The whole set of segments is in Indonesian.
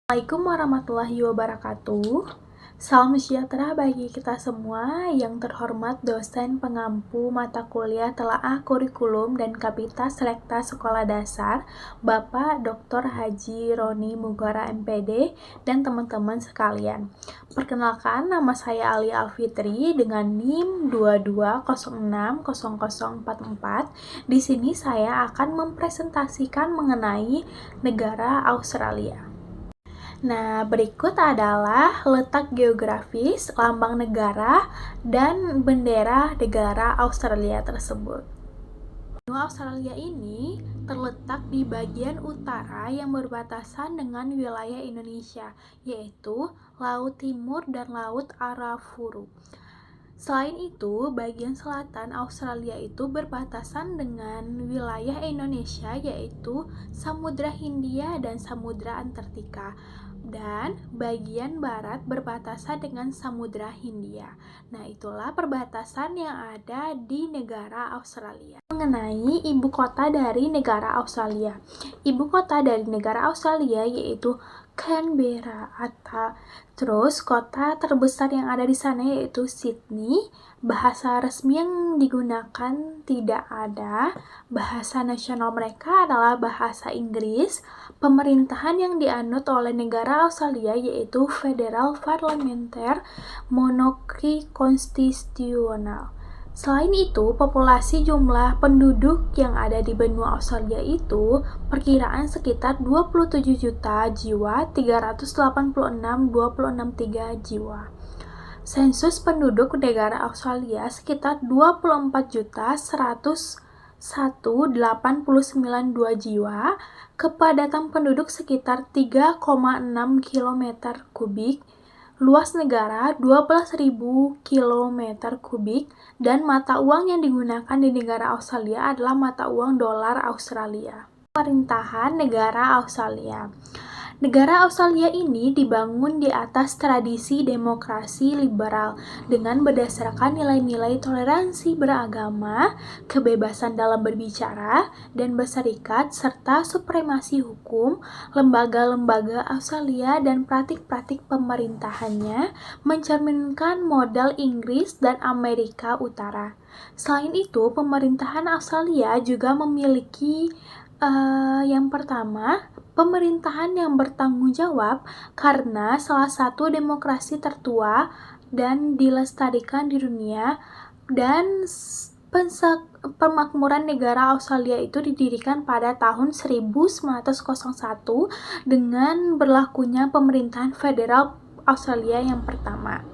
Assalamualaikum warahmatullahi wabarakatuh. Salam sejahtera bagi kita semua. Yang terhormat dosen pengampu mata kuliah telaah kurikulum dan Kapita Selekta Sekolah Dasar, Bapak Dr. Haji Roni Mugara MPD dan teman-teman sekalian. Perkenalkan, nama saya Ali Alfitri dengan NIM 22060044. Di sini saya akan mempresentasikan mengenai negara Australia. Nah, berikut adalah letak geografis, lambang negara, dan bendera negara Australia tersebut. Benua Australia ini terletak di bagian utara yang berbatasan dengan wilayah Indonesia, yaitu Laut Timur dan Laut Arafuru. Selain itu, bagian selatan Australia itu berbatasan dengan wilayah Indonesia, yaitu Samudra Hindia dan Samudra Antartika. Dan bagian barat berbatasan dengan Samudra Hindia. Nah, itulah perbatasan yang ada di negara Australia. Mengenai ibu kota dari negara Australia. Ibu kota dari negara Australia yaitu Canberra. Terus kota terbesar yang ada di sana yaitu Sydney. Bahasa resmi yang digunakan tidak ada. Bahasa nasional mereka adalah bahasa Inggris. Pemerintahan yang dianut oleh negara Australia yaitu Federal Parliamentary Monarchy Constitutional. Selain itu, populasi jumlah penduduk yang ada di benua Australia itu perkiraan sekitar 27 juta jiwa, 386,263 jiwa. Sensus penduduk negara Australia sekitar 24.101.892 jiwa, kepadatan penduduk sekitar 3,6 km kubik, luas negara 12.000 km kubik, dan mata uang yang digunakan di negara Australia adalah mata uang dolar Australia. Pemerintahan negara Australia. Negara Australia ini dibangun di atas tradisi demokrasi liberal dengan berdasarkan nilai-nilai toleransi beragama, kebebasan dalam berbicara dan berserikat, serta supremasi hukum. Lembaga-lembaga Australia dan praktik-praktik pemerintahannya mencerminkan model Inggris dan Amerika Utara. Selain itu, pemerintahan Australia juga memiliki yang pertama, pemerintahan yang bertanggung jawab karena salah satu demokrasi tertua dan dilestarikan di dunia, dan pemakmuran negara Australia itu didirikan pada tahun 1901 dengan berlakunya pemerintahan federal Australia yang pertama.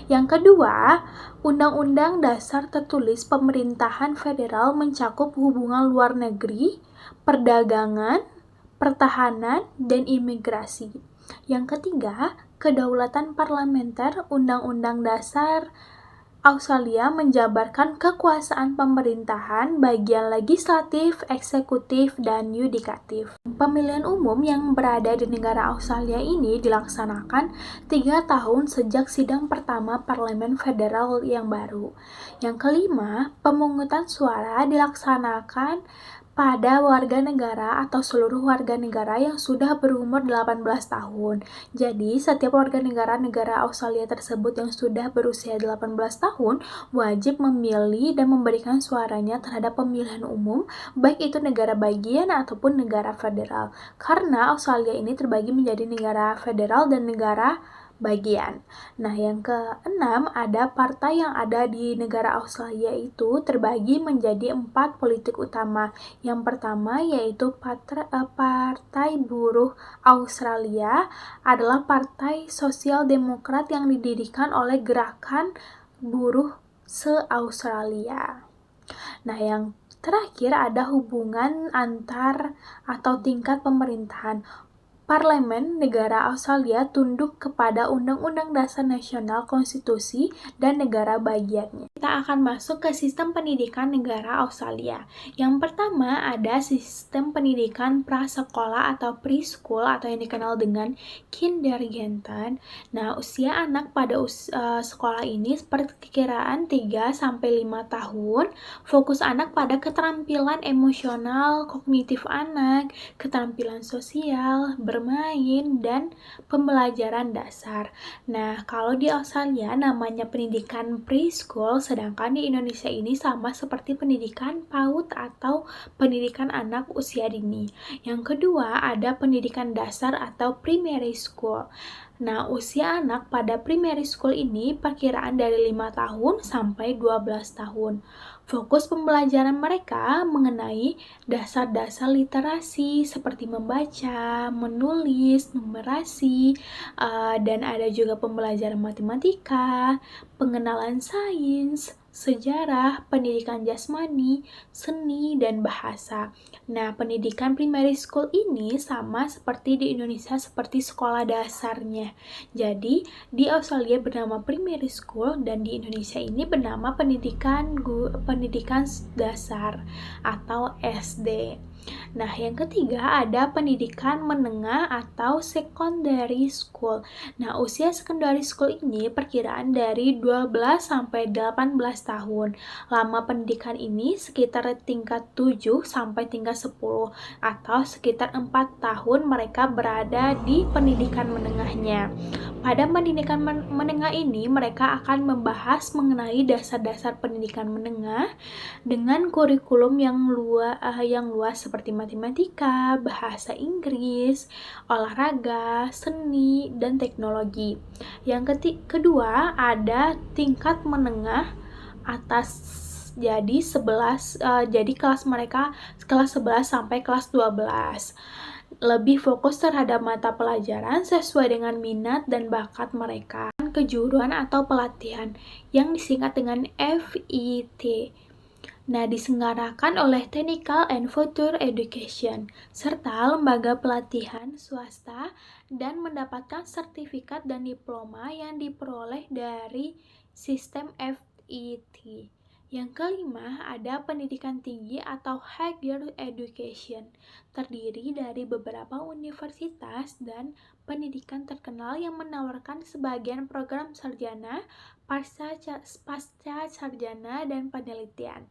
Yang kedua, Undang-Undang Dasar Tertulis Pemerintahan Federal mencakup hubungan luar negeri, perdagangan, pertahanan, dan imigrasi. Yang ketiga, kedaulatan parlementer. Undang-Undang Dasar Australia menjabarkan kekuasaan pemerintahan, bagian legislatif, eksekutif, dan yudikatif. Pemilihan umum yang berada di negara Australia ini dilaksanakan 3 tahun sejak sidang pertama Parlemen Federal yang baru. Yang kelima, pemungutan suara dilaksanakan pada warga negara atau seluruh warga negara yang sudah berumur 18 tahun. Jadi, setiap warga negara Australia tersebut yang sudah berusia 18 tahun wajib memilih dan memberikan suaranya terhadap pemilihan umum, baik itu negara bagian ataupun negara federal. Karena Australia ini terbagi menjadi negara federal dan negara bagian. Nah, yang keenam, ada partai yang ada di negara Australia itu terbagi menjadi 4 politik utama. Yang pertama yaitu Partai Buruh Australia, adalah partai sosial demokrat yang didirikan oleh Gerakan Buruh se-Australia. Nah, yang terakhir ada hubungan antar atau tingkat pemerintahan. Parlemen negara Australia tunduk kepada Undang-Undang Dasar Nasional, Konstitusi, dan negara bagiannya. Kita akan masuk ke sistem pendidikan negara Australia. Yang pertama ada sistem pendidikan prasekolah atau preschool atau yang dikenal dengan kindergarten. Nah, usia anak pada sekolah ini perkiraan 3-5 tahun. Fokus anak pada keterampilan emosional, kognitif anak, keterampilan sosial, bermain, dan pembelajaran dasar. Nah, kalau di Australia namanya pendidikan preschool, sedangkan di Indonesia ini sama seperti pendidikan PAUD atau pendidikan anak usia dini. Yang kedua, ada pendidikan dasar atau primary school. Nah, usia anak pada primary school ini perkiraan dari 5 tahun sampai 12 tahun. Fokus pembelajaran mereka mengenai dasar-dasar literasi seperti membaca, menulis, numerasi, dan ada juga pembelajaran matematika, pengenalan sains, sejarah, pendidikan jasmani, seni, dan bahasa. Nah, pendidikan primary school ini sama seperti di Indonesia seperti sekolah dasarnya. Jadi, di Australia bernama primary school dan di Indonesia ini bernama pendidikan dasar atau SD. Nah, yang ketiga ada pendidikan menengah atau secondary school. Nah, usia secondary school ini perkiraan dari 12 sampai 18 tahun. Lama pendidikan ini sekitar tingkat 7 sampai tingkat 10 atau sekitar 4 tahun mereka berada di pendidikan menengahnya. Pada pendidikan menengah ini mereka akan membahas mengenai dasar-dasar pendidikan menengah dengan kurikulum yang luas seperti matematika, bahasa Inggris, olahraga, seni, dan teknologi. Yang kedua ada tingkat menengah atas, jadi kelas mereka kelas 11 sampai kelas 12. Lebih fokus terhadap mata pelajaran sesuai dengan minat dan bakat mereka. Kejuruan atau pelatihan yang disingkat dengan FET. Nah, diselenggarakan oleh Technical and Future Education serta lembaga pelatihan swasta dan mendapatkan sertifikat dan diploma yang diperoleh dari sistem FET. Yang kelima, ada pendidikan tinggi atau higher education, terdiri dari beberapa universitas dan pendidikan terkenal yang menawarkan sebagian program sarjana, pasca sarjana, dan penelitian.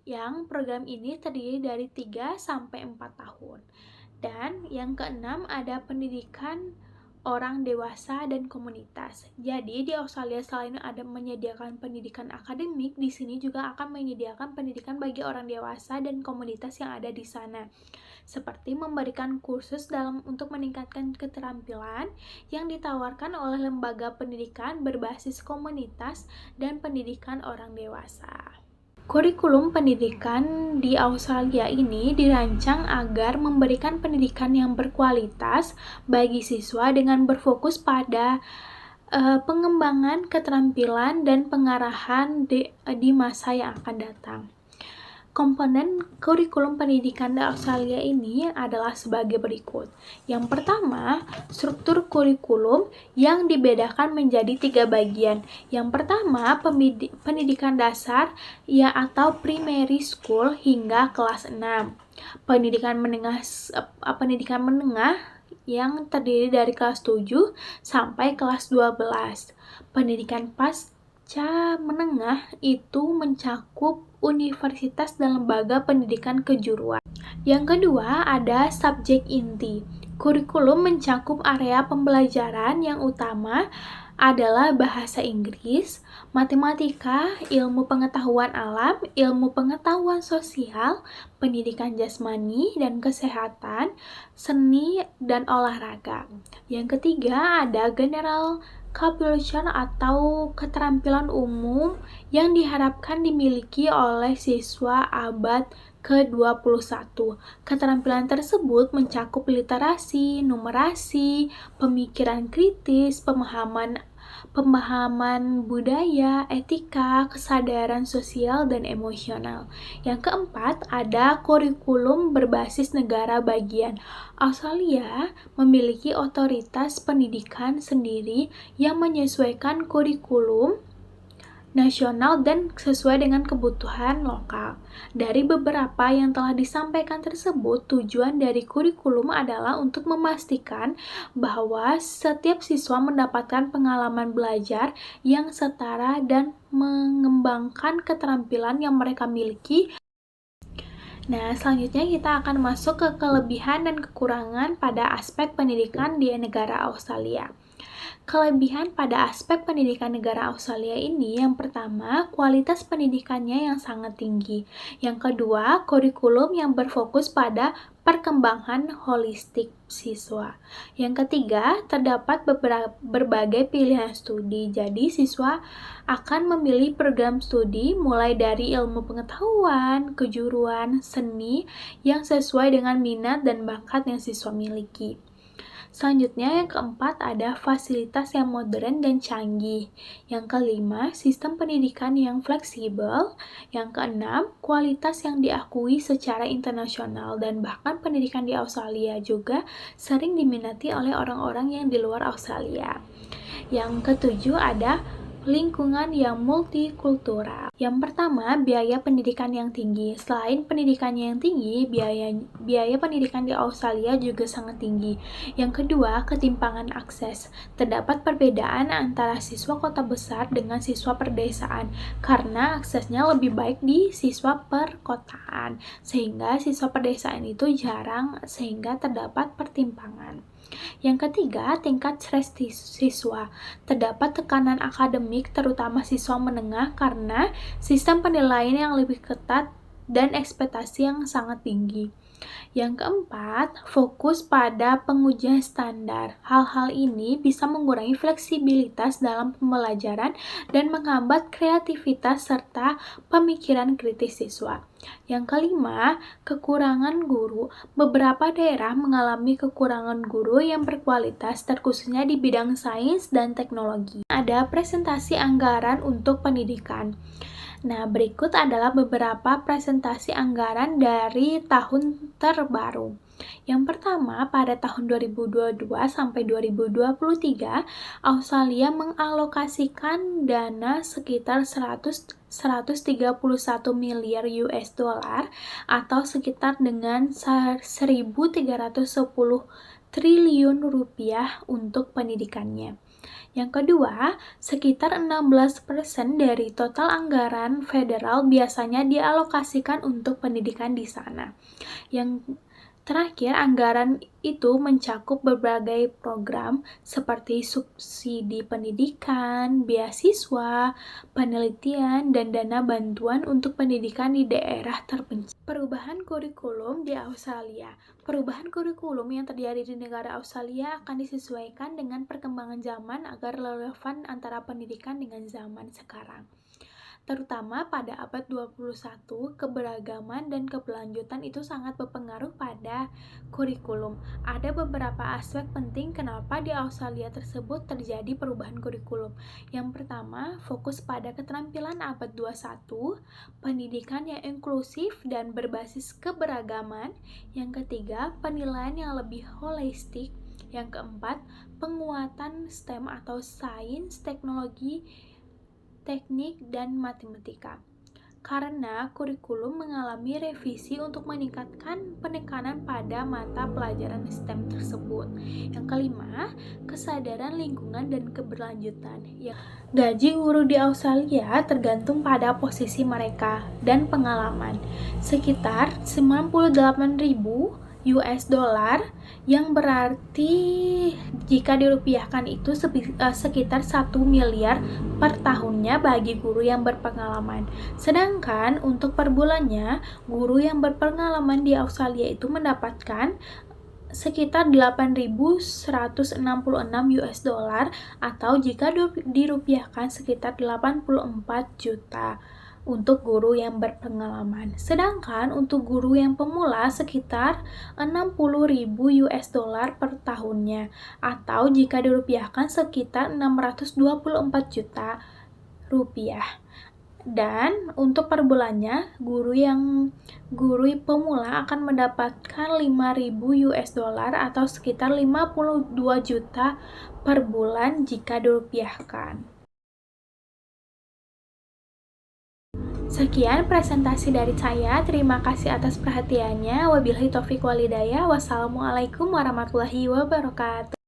Yang program ini terdiri dari 3 sampai 4 tahun. Dan yang keenam ada pendidikan orang dewasa dan komunitas. Jadi di Australia selain ada menyediakan pendidikan akademik, di sini juga akan menyediakan pendidikan bagi orang dewasa dan komunitas yang ada di sana. Seperti memberikan kursus untuk meningkatkan keterampilan yang ditawarkan oleh lembaga pendidikan berbasis komunitas dan pendidikan orang dewasa. Kurikulum pendidikan di Australia ini dirancang agar memberikan pendidikan yang berkualitas bagi siswa dengan berfokus pada pengembangan keterampilan dan pengarahan di masa yang akan datang. Komponen kurikulum pendidikan di Australia ini adalah sebagai berikut. Yang pertama, struktur kurikulum yang dibedakan menjadi 3 bagian. Yang pertama, pendidikan dasar atau primary school hingga kelas 6. Pendidikan menengah yang terdiri dari kelas 7 sampai kelas 12. Pendidikan pasca menengah itu mencakup universitas dan lembaga pendidikan kejuruan. Yang kedua, ada subjek inti. Kurikulum mencakup area pembelajaran yang utama adalah bahasa Inggris, matematika, ilmu pengetahuan alam, ilmu pengetahuan sosial, pendidikan jasmani dan kesehatan, seni, dan olahraga. Yang ketiga, ada general capability atau keterampilan umum yang diharapkan dimiliki oleh siswa abad ke-21. Keterampilan tersebut mencakup literasi, numerasi, pemikiran kritis, pemahaman budaya, etika, kesadaran sosial, dan emosional. Yang keempat, ada kurikulum berbasis negara bagian. Australia memiliki otoritas pendidikan sendiri yang menyesuaikan kurikulum nasional dan sesuai dengan kebutuhan lokal. Dari beberapa yang telah disampaikan tersebut, tujuan dari kurikulum adalah untuk memastikan bahwa setiap siswa mendapatkan pengalaman belajar yang setara dan mengembangkan keterampilan yang mereka miliki Nah, selanjutnya kita akan masuk ke kelebihan dan kekurangan pada aspek pendidikan di negara Australia. Kelebihan pada aspek pendidikan negara Australia ini, yang pertama, kualitas pendidikannya yang sangat tinggi. Yang kedua, kurikulum yang berfokus pada perkembangan holistik siswa. Yang ketiga, terdapat berbagai pilihan studi. Jadi, siswa akan memilih program studi mulai dari ilmu pengetahuan, kejuruan, seni yang sesuai dengan minat dan bakat yang siswa miliki. Selanjutnya, yang keempat ada fasilitas yang modern dan canggih. Yang kelima, sistem pendidikan yang fleksibel. Yang keenam, kualitas yang diakui secara internasional, dan bahkan pendidikan di Australia juga sering diminati oleh orang-orang yang di luar Australia. Yang ketujuh ada lingkungan yang multikultural. Yang pertama, biaya pendidikan yang tinggi. Selain pendidikannya yang tinggi, biaya pendidikan di Australia juga sangat tinggi. Yang kedua, ketimpangan akses. Terdapat perbedaan antara siswa kota besar dengan siswa perdesaan karena aksesnya lebih baik di siswa perkotaan, sehingga siswa perdesaan itu jarang, sehingga terdapat pertimpangan. Yang ketiga, tingkat stres siswa. Terdapat tekanan akademik terutama siswa menengah karena sistem penilaian yang lebih ketat dan ekspektasi yang sangat tinggi. Yang keempat, fokus pada pengujian standar. Hal-hal ini bisa mengurangi fleksibilitas dalam pembelajaran dan menghambat kreativitas serta pemikiran kritis siswa. Yang kelima, kekurangan guru. Beberapa daerah mengalami kekurangan guru yang berkualitas, terkhususnya di bidang sains dan teknologi. Ada presentasi anggaran untuk pendidikan. Nah, berikut adalah beberapa presentasi anggaran dari tahun terbaru. Yang pertama, pada tahun 2022 sampai 2023, Australia mengalokasikan dana sekitar 131 miliar US dollar atau sekitar dengan 1.310 triliun rupiah untuk pendidikannya. Yang kedua, sekitar 16% dari total anggaran federal biasanya dialokasikan untuk pendidikan di sana. Yang terakhir, anggaran itu mencakup berbagai program seperti subsidi pendidikan, beasiswa, penelitian, dan dana bantuan untuk pendidikan di daerah terpencil. Perubahan kurikulum di Australia. Perubahan kurikulum yang terjadi di negara Australia akan disesuaikan dengan perkembangan zaman agar relevan antara pendidikan dengan zaman sekarang. Terutama pada abad 21, keberagaman dan keberlanjutan itu sangat berpengaruh pada kurikulum. Ada beberapa aspek penting kenapa di Australia tersebut terjadi perubahan kurikulum. Yang pertama, fokus pada keterampilan abad 21, pendidikan yang inklusif dan berbasis keberagaman. Yang ketiga, penilaian yang lebih holistik. Yang keempat, penguatan STEM atau sains, teknologi, teknik, dan matematika. Karena kurikulum mengalami revisi untuk meningkatkan penekanan pada mata pelajaran STEM tersebut. Yang kelima, kesadaran lingkungan dan keberlanjutan. Gaji guru di Australia tergantung pada posisi mereka dan pengalaman. Sekitar 98.000 US dollar, yang berarti jika dirupiahkan itu sekitar 1 miliar per tahunnya bagi guru yang berpengalaman. Sedangkan untuk per bulannya, guru yang berpengalaman di Australia itu mendapatkan sekitar 8.166 US dollar atau jika dirupiahkan sekitar 84 juta untuk guru yang berpengalaman. Sedangkan untuk guru yang pemula sekitar 60.000 US dollar per tahunnya atau jika dirupiahkan sekitar 624 juta rupiah. Dan untuk per bulannya, guru pemula akan mendapatkan 5.000 US dollar atau sekitar 52 juta per bulan jika dirupiahkan. Sekian presentasi dari saya. Terima kasih atas perhatiannya. Wabillahi taufiq wal hidayah. Wassalamualaikum warahmatullahi wabarakatuh.